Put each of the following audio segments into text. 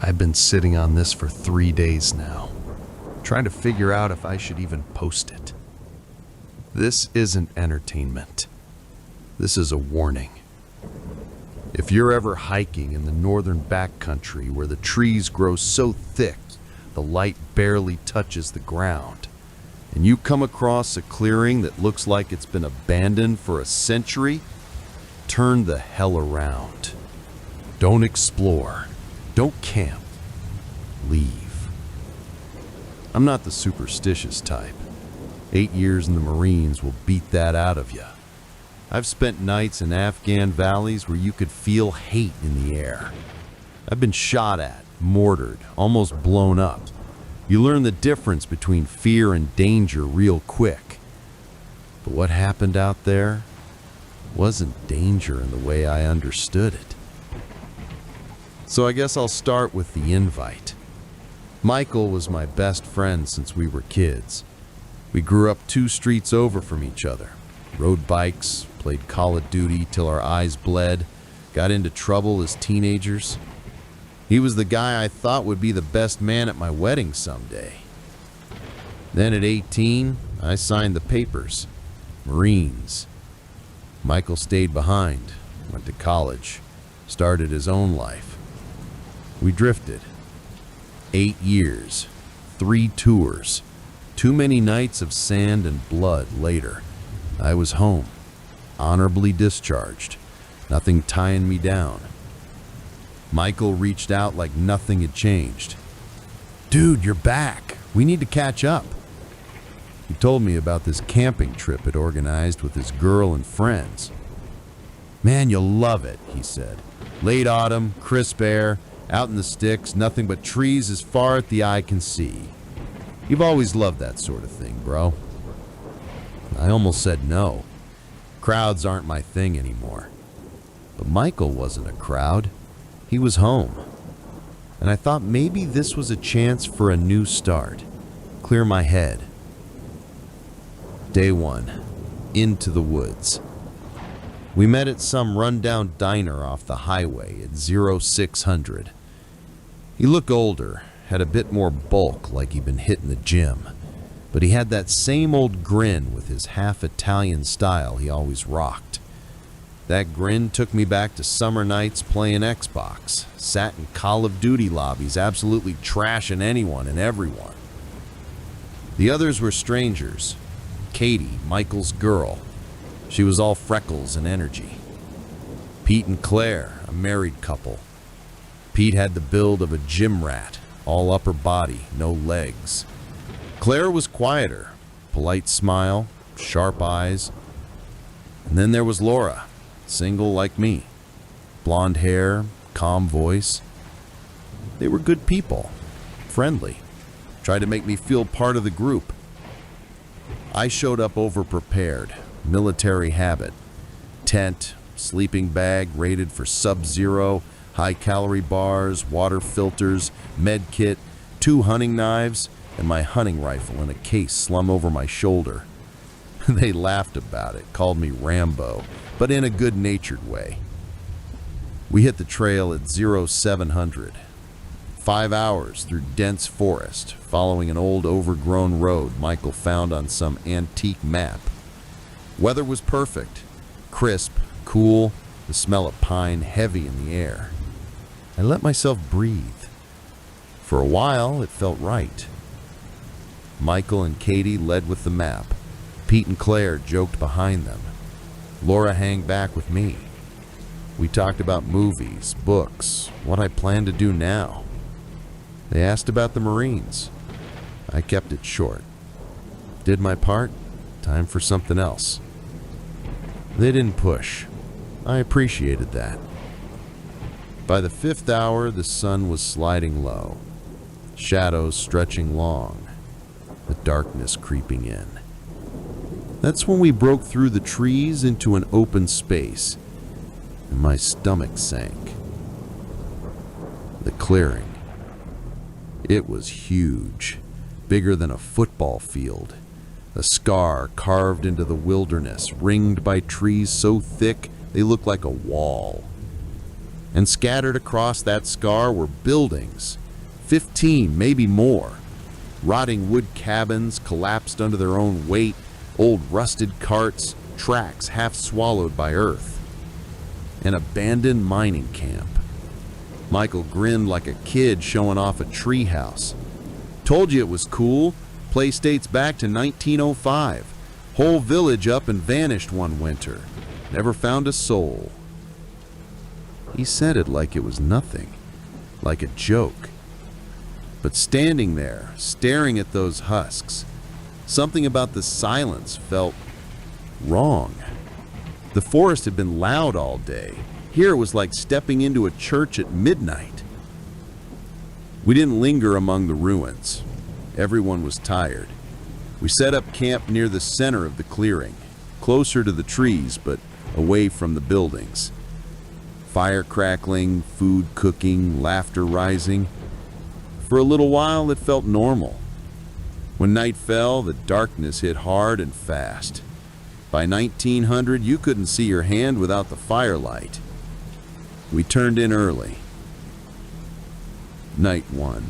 I've been sitting on this for 3 days now, trying to figure out if I should even post it. This isn't entertainment. This is a warning. If you're ever hiking in the northern backcountry where the trees grow so thick the light barely touches the ground, and you come across a clearing that looks like it's been abandoned for a century, turn the hell around. Don't explore. Don't camp. Leave. I'm not the superstitious type. 8 years in the Marines will beat that out of you. I've spent nights in Afghan valleys where you could feel hate in the air. I've been shot at, mortared, almost blown up. You learn the difference between fear and danger real quick. But what happened out there wasn't danger in the way I understood it. So I guess I'll start with the invite. Michael was my best friend since we were kids. We grew up 2 streets over from each other, rode bikes, played Call of Duty till our eyes bled, got into trouble as teenagers. He was the guy I thought would be the best man at my wedding someday. Then at 18, I signed the papers. Marines. Michael stayed behind, went to college, started his own life. We drifted. 8 years, 3 tours, too many nights of sand and blood later. I was home, honorably discharged, nothing tying me down. Michael reached out like nothing had changed. "Dude, you're back. We need to catch up." He told me about this camping trip he'd organized with his girl and friends. "Man, you'll love it," he said. "Late autumn, crisp air, out in the sticks, nothing but trees as far as the eye can see. You've always loved that sort of thing, bro." I almost said no. Crowds aren't my thing anymore. But Michael wasn't a crowd. He was home. And I thought maybe this was a chance for a new start. Clear my head. Day 1. Into the woods. We met at some rundown diner off the highway at 0600. He looked older, had a bit more bulk like he'd been hitting the gym, but he had that same old grin with his half-Italian style he always rocked. That grin took me back to summer nights playing Xbox, sat in Call of Duty lobbies absolutely trashing anyone and everyone. The others were strangers. Katie, Michael's girl. She was all freckles and energy. Pete and Claire, a married couple. Pete had the build of a gym rat, all upper body, no legs. Claire was quieter, polite smile, sharp eyes. And then there was Laura, single like me. Blonde hair, calm voice. They were good people, friendly, tried to make me feel part of the group. I showed up overprepared, military habit. Tent, sleeping bag rated for sub-zero, high-calorie bars, water filters, med kit, 2 hunting knives, and my hunting rifle in a case slung over my shoulder. They laughed about it, called me Rambo, but in a good-natured way. We hit the trail at 0700. 5 hours through dense forest, following an old overgrown road Michael found on some antique map. Weather was perfect. Crisp, cool, the smell of pine heavy in the air. I let myself breathe. For a while, it felt right. Michael and Katie led with the map. Pete and Claire joked behind them. Laura hung back with me. We talked about movies, books, what I planned to do now. They asked about the Marines. I kept it short. Did my part, time for something else. They didn't push. I appreciated that. By the 5th hour, the sun was sliding low, shadows stretching long, the darkness creeping in. That's when we broke through the trees into an open space, and my stomach sank. The clearing. It was huge, bigger than a football field. A scar carved into the wilderness, ringed by trees so thick they looked like a wall. And scattered across that scar were buildings, 15, maybe more. Rotting wood cabins collapsed under their own weight, old rusted carts, tracks half swallowed by earth. An abandoned mining camp. Michael grinned like a kid showing off a treehouse. Told you it was cool. Place dates back to 1905. Whole village up and vanished one winter. Never found a soul. He said it like it was nothing, like a joke. But standing there, staring at those husks, something about the silence felt wrong. The forest had been loud all day. Here it was like stepping into a church at midnight. We didn't linger among the ruins. Everyone was tired. We set up camp near the center of the clearing, closer to the trees but away from the buildings. Fire crackling, food cooking, laughter rising. For a little while it felt normal. When night fell, the darkness hit hard and fast. By 1900, you couldn't see your hand without the firelight. We turned in early. Night 1.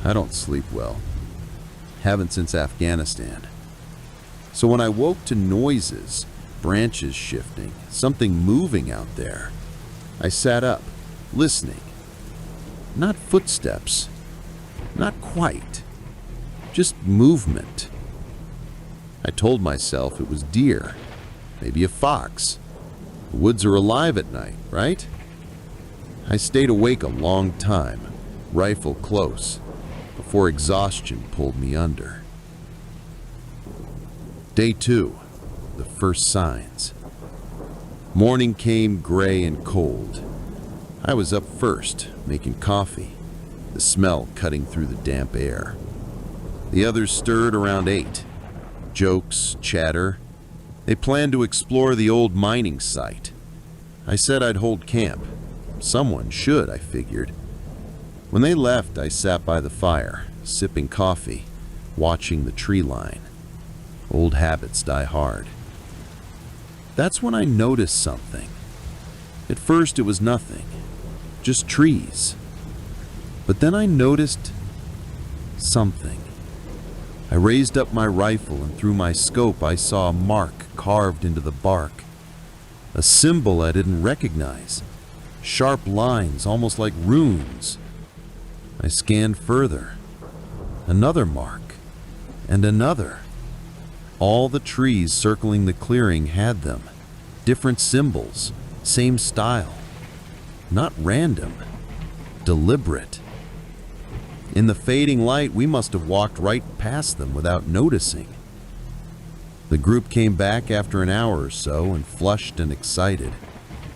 I don't sleep well. Haven't since Afghanistan. So when I woke to noises, branches shifting, something moving out there, I sat up, listening. Not footsteps. Not quite. Just movement. I told myself it was deer, maybe a fox. The woods are alive at night, right? I stayed awake a long time, rifle close, before exhaustion pulled me under. Day 2, the first signs. Morning came gray and cold. I was up first, making coffee, the smell cutting through the damp air. The others stirred around 8. Jokes, chatter. They planned to explore the old mining site. I said I'd hold camp. Someone should, I figured. When they left, I sat by the fire, sipping coffee, watching the tree line. Old habits die hard. That's when I noticed something. At first it was nothing, just trees. But then I noticed something. I raised up my rifle, and through my scope I saw a mark carved into the bark. A symbol I didn't recognize. Sharp lines, almost like runes. I scanned further. Another mark. And another. All the trees circling the clearing had them. Different symbols. Same style. Not random. Deliberate. In the fading light, we must have walked right past them without noticing. The group came back after an hour or so and flushed and excited.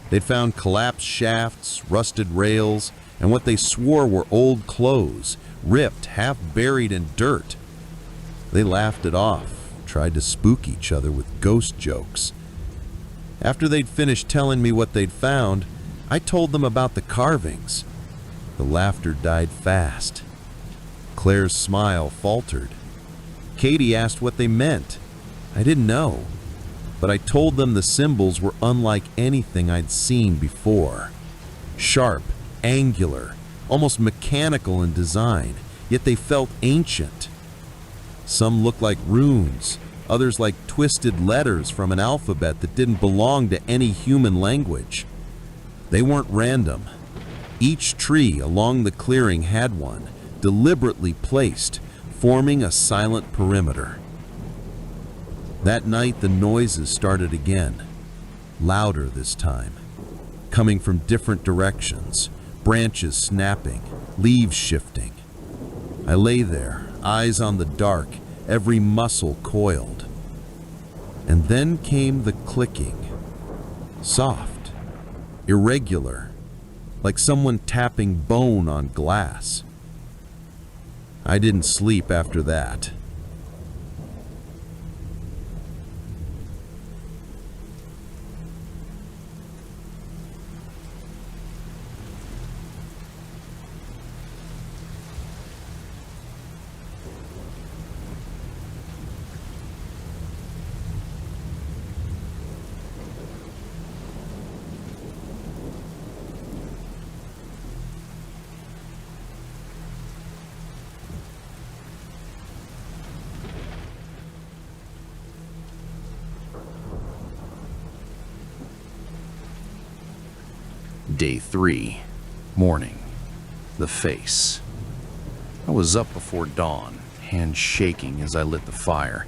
They'd found collapsed shafts, rusted rails, and what they swore were old clothes, ripped, half buried in dirt. They laughed it off, tried to spook each other with ghost jokes. After they'd finished telling me what they'd found, I told them about the carvings. The laughter died fast. Claire's smile faltered. Katie asked what they meant. I didn't know, but I told them the symbols were unlike anything I'd seen before. Sharp, angular, almost mechanical in design, yet they felt ancient. Some looked like runes, others like twisted letters from an alphabet that didn't belong to any human language. They weren't random. Each tree along the clearing had one, deliberately placed, forming a silent perimeter. That night the noises started again, louder this time, coming from different directions, branches snapping, leaves shifting. I lay there, eyes on the dark, every muscle coiled. And then came the clicking, soft, irregular, like someone tapping bone on glass. I didn't sleep after that. Day 3, morning. The face. I was up before dawn, hands shaking as I lit the fire,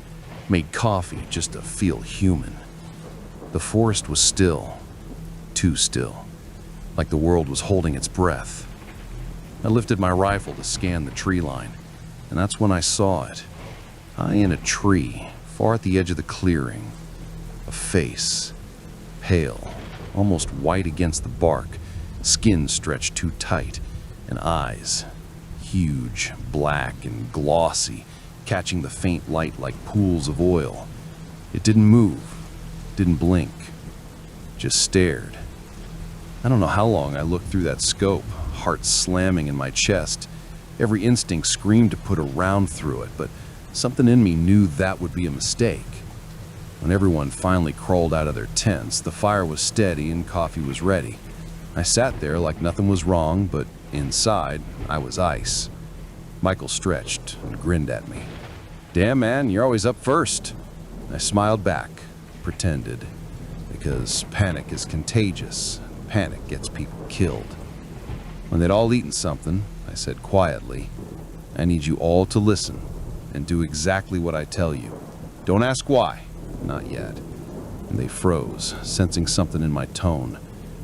made coffee just to feel human. The forest was still, too still, like the world was holding its breath. I lifted my rifle to scan the tree line, and that's when I saw it. High in a tree, far at the edge of the clearing, a face, pale, almost white against the bark, skin stretched too tight, and eyes, huge, black and glossy, catching the faint light like pools of oil. It didn't move, didn't blink, just stared. I don't know how long I looked through that scope, heart slamming in my chest. Every instinct screamed to put a round through it, but something in me knew that would be a mistake. When everyone finally crawled out of their tents, the fire was steady and coffee was ready. I sat there like nothing was wrong, but inside, I was ice. Michael stretched and grinned at me. "Damn, man, you're always up first." I smiled back, pretended, because panic is contagious. Panic gets people killed. When they'd all eaten something, I said quietly, "I need you all to listen and do exactly what I tell you. Don't ask why. Not yet." And they froze, sensing something in my tone.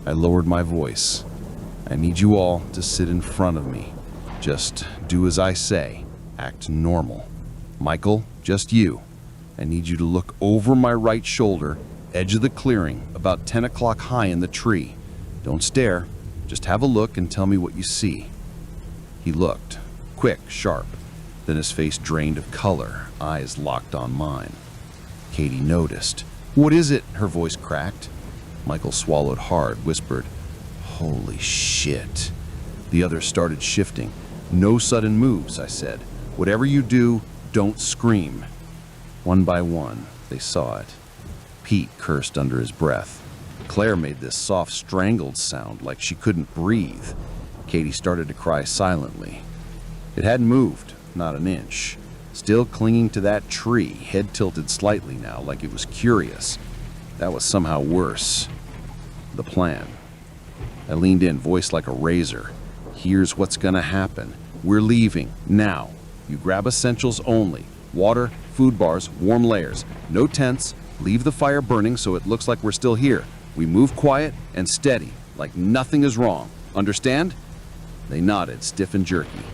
I lowered my voice. "I need you all to sit in front of me. Just do as I say. Act normal. Michael, just you. I need you to look over my right shoulder, edge of the clearing, about 10 o'clock high in the tree. Don't stare. Just have a look and tell me what you see." He looked, quick, sharp. Then his face drained of color, eyes locked on mine. Katie noticed. "What is it?" her voice cracked. Michael swallowed hard, whispered, "Holy shit." The others started shifting. "No sudden moves," I said. "Whatever you do, don't scream." One by one, they saw it. Pete cursed under his breath. Claire made this soft, strangled sound like she couldn't breathe. Katie started to cry silently. It hadn't moved, not an inch. Still clinging to that tree, head tilted slightly now, like it was curious. That was somehow worse. The plan. I leaned in, voice like a razor. "Here's what's gonna happen. We're leaving, now. You grab essentials only. Water, food bars, warm layers. No tents. Leave the fire burning so it looks like we're still here. We move quiet and steady, like nothing is wrong. Understand?" They nodded, stiff and jerky.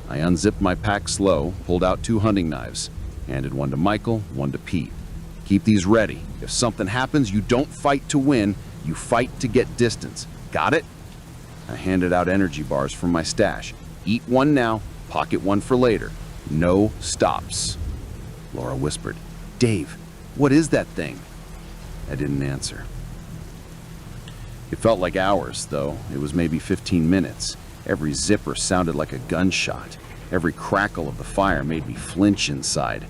I unzipped my pack slow, pulled out 2 hunting knives, handed one to Michael, one to Pete. "Keep these ready. If something happens, you don't fight to win, you fight to get distance. Got it?" I handed out energy bars from my stash. "Eat one now, pocket one for later. No stops." Laura whispered, "Dave, what is that thing?" I didn't answer. It felt like hours, though. It was maybe 15 minutes. Every zipper sounded like a gunshot. Every crackle of the fire made me flinch inside.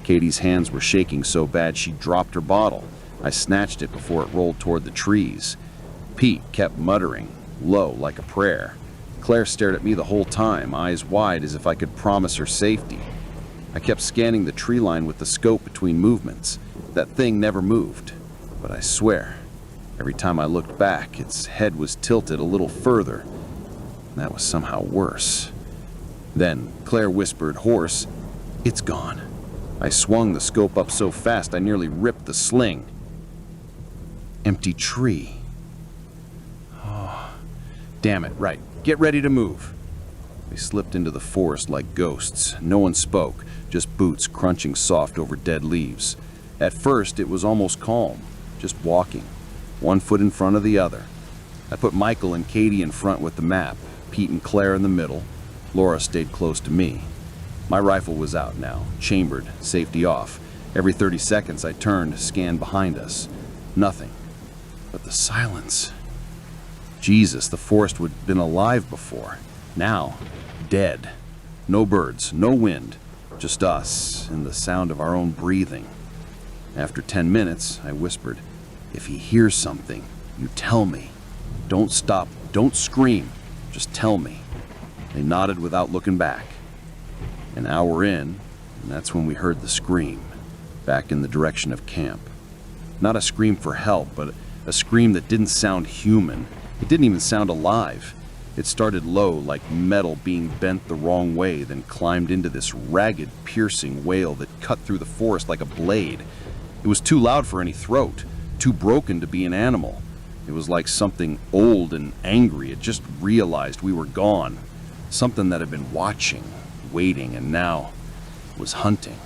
Katie's hands were shaking so bad she dropped her bottle. I snatched it before it rolled toward the trees. Pete kept muttering, low like a prayer. Claire stared at me the whole time, eyes wide as if I could promise her safety. I kept scanning the tree line with the scope between movements. That thing never moved. But I swear, every time I looked back, its head was tilted a little further. That was somehow worse. Then Claire whispered, hoarse, "It's gone." I swung the scope up so fast I nearly ripped the sling. Empty tree. Oh, damn it, right. Get ready to move. We slipped into the forest like ghosts. No one spoke, just boots crunching soft over dead leaves. At first, it was almost calm, just walking, one foot in front of the other. I put Michael and Katie in front with the map, Pete and Claire in the middle. Laura stayed close to me. My rifle was out now, chambered, safety off. Every 30 seconds I turned, scanned behind us. Nothing. But the silence. Jesus, the forest would have been alive before. Now, dead. No birds, no wind, just us and the sound of our own breathing. After 10 minutes, I whispered, "If he hears something, you tell me. Don't stop, don't scream, just tell me." They nodded without looking back. An hour in, and that's when we heard the scream, back in the direction of camp. Not a scream for help, but a scream that didn't sound human. It didn't even sound alive. It started low, like metal being bent the wrong way, then climbed into this ragged, piercing wail that cut through the forest like a blade. It was too loud for any throat, too broken to be an animal. It was like something old and angry had just realized we were gone. Something that had been watching, waiting, and now was hunting.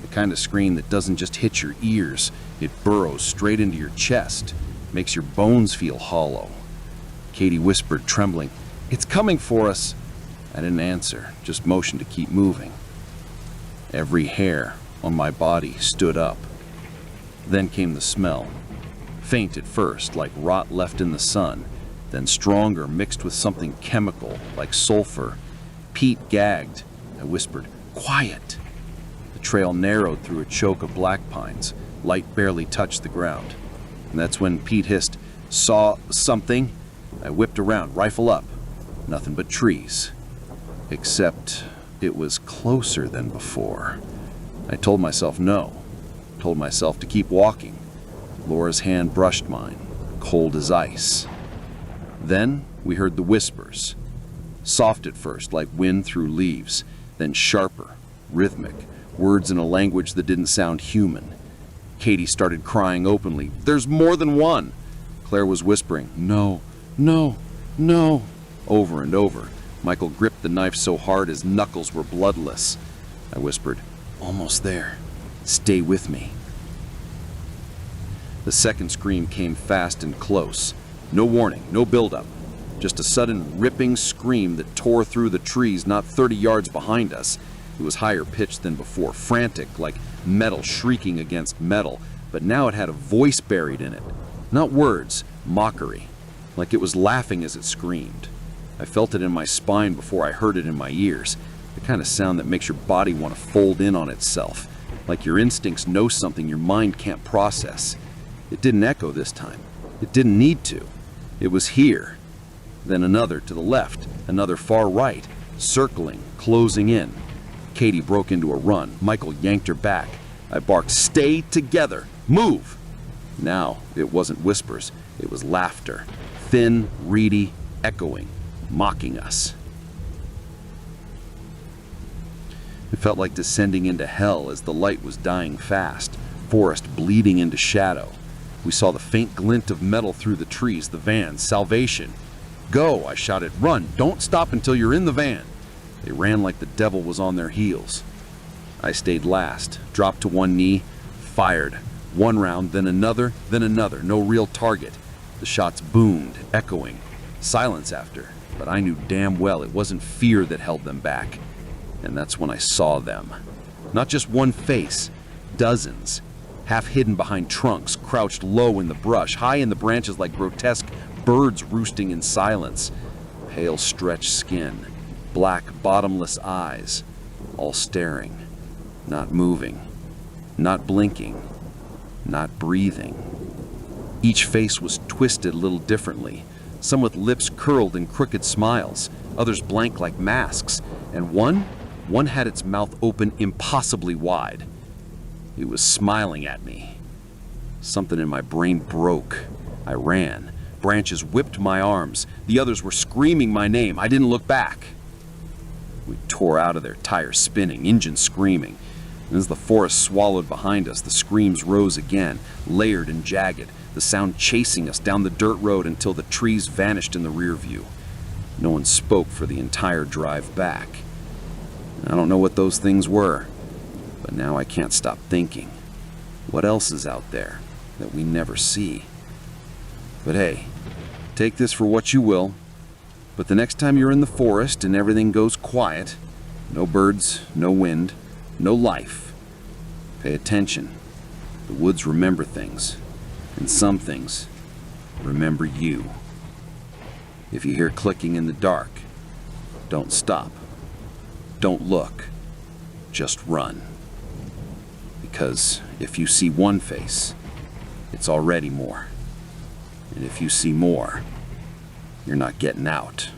The kind of scream that doesn't just hit your ears, it burrows straight into your chest, makes your bones feel hollow. Katie whispered, trembling, "It's coming for us." I didn't answer, just motioned to keep moving. Every hair on my body stood up. Then came the smell. Faint at first, like rot left in the sun, then stronger, mixed with something chemical, like sulfur. Pete gagged. I whispered, "Quiet." The trail narrowed through a choke of black pines. Light barely touched the ground. And that's when Pete hissed, "Saw something?" I whipped around, rifle up. Nothing but trees. Except it was closer than before. I told myself no. Told myself to keep walking. Laura's hand brushed mine, cold as ice. Then we heard the whispers. Soft at first, like wind through leaves, then sharper, rhythmic, words in a language that didn't sound human. Katie started crying openly. "There's more than one!" Claire was whispering, "No, no, no," over and over. Michael gripped the knife so hard his knuckles were bloodless. I whispered, "Almost there. Stay with me." The second scream came fast and close. No warning, no buildup. Just a sudden ripping scream that tore through the trees not 30 yards behind us. It was higher pitched than before, frantic, like metal shrieking against metal, but now it had a voice buried in it. Not words, mockery, like it was laughing as it screamed. I felt it in my spine before I heard it in my ears, the kind of sound that makes your body want to fold in on itself, like your instincts know something your mind can't process. It didn't echo this time. It didn't need to. It was here. Then another to the left, another far right, circling, closing in. Katie broke into a run. Michael yanked her back. I barked, "Stay together! Move!" Now it wasn't whispers. It was laughter. Thin, reedy, echoing, mocking us. It felt like descending into hell as the light was dying fast, forest bleeding into shadow. We saw the faint glint of metal through the trees, the van, salvation. "Go," I shouted, "run, don't stop until you're in the van." They ran like the devil was on their heels. I stayed last, dropped to one knee, fired. One round, then another, no real target. The shots boomed, echoing. Silence after, but I knew damn well it wasn't fear that held them back. And that's when I saw them. Not just one face, dozens. Half hidden behind trunks, crouched low in the brush, high in the branches like grotesque birds roosting in silence. Pale stretched skin, black bottomless eyes, all staring, not moving, not blinking, not breathing. Each face was twisted a little differently, some with lips curled in crooked smiles, others blank like masks, and one had its mouth open impossibly wide. It was smiling at me. Something in my brain broke. I ran. Branches whipped my arms. The others were screaming my name. I didn't look back. We tore out of there, tires spinning, engines screaming. And as the forest swallowed behind us, the screams rose again, layered and jagged, the sound chasing us down the dirt road until the trees vanished in the rear view. No one spoke for the entire drive back. I don't know what those things were, but now I can't stop thinking. What else is out there that we never see? But hey, take this for what you will. But the next time you're in the forest and everything goes quiet, no birds, no wind, no life, pay attention. The woods remember things, and some things remember you. If you hear clicking in the dark, don't stop. Don't look. Just run. Because if you see one face, it's already more. And if you see more, you're not getting out.